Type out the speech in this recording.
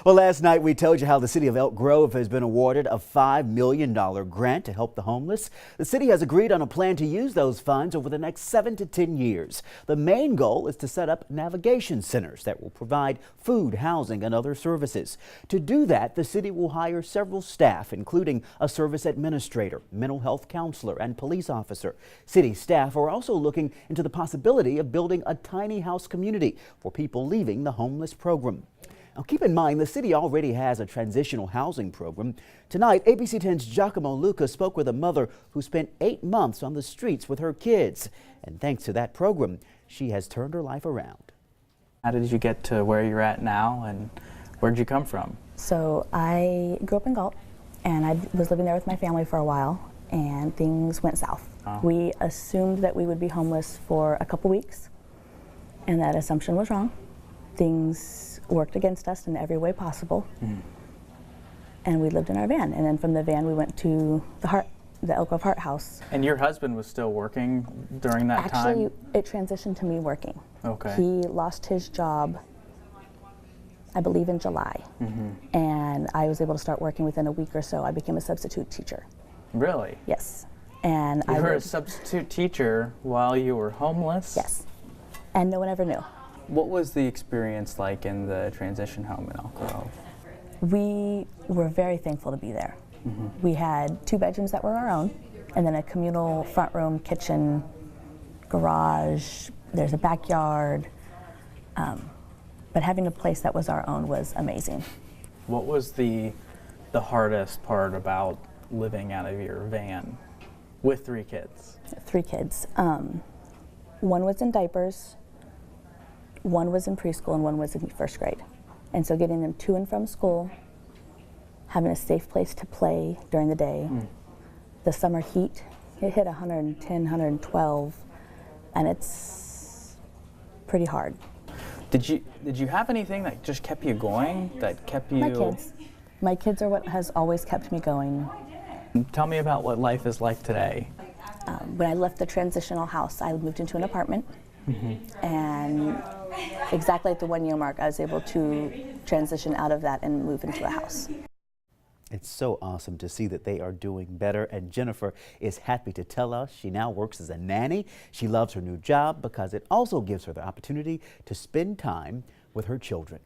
Well, last night we told you how the city of Elk Grove has been awarded a $5 million grant to help the homeless. The city has agreed on a plan to use those funds over the next 7 to 10 years. The main goal is to set up navigation centers that will provide food, housing, and other services. To do that, the city will hire several staff, including a service administrator, mental health counselor, and police officer. City staff are also looking into the possibility of building a tiny house community for people leaving the homeless program. Now, keep in mind, the city already has a transitional housing program. Tonight, ABC 10's Giacomo Luca spoke with a mother who spent 8 months on the streets with her kids. And thanks to that program, she has turned her life around. How did you get to where you're at now, and where did you come from? So I grew up in Galt, and I was living there with my family for a while, and things went south. Oh. We assumed that we would be homeless for a couple weeks, and that assumption was wrong. Things worked against us in every way possible, and we lived in our van. And then from the van, we went to the Elk Grove Heart House. And your husband was still working during that time? Actually, it transitioned to me working. Okay. He lost his job, I believe, in July, and I was able to start working within a week or so. I became a substitute teacher. Really? Yes. And you were a substitute teacher while you were homeless? Yes. And no one ever knew. What was the experience like in the transition home in Elk Grove? We were very thankful to be there. We had 2 bedrooms that were our own, and then a communal front room, kitchen, garage. There's a backyard. But having a place that was our own was amazing. What was the hardest part about living out of your van with 3 kids? 3 kids. One was in diapers, one was in preschool, and one was in 1st grade. And so getting them to and from school, having a safe place to play during the day. The summer heat, it hit 110, 112, and it's pretty hard. Did you have anything that just kept you going, that kept you... My kids. My kids are what has always kept me going. Tell me about what life is like today. When I left the transitional house, I moved into an apartment, and exactly at the 1-year mark, I was able to transition out of that and move into a house. It's so awesome to see that they are doing better, and Jennifer is happy to tell us she now works as a nanny. She loves her new job because it also gives her the opportunity to spend time with her children.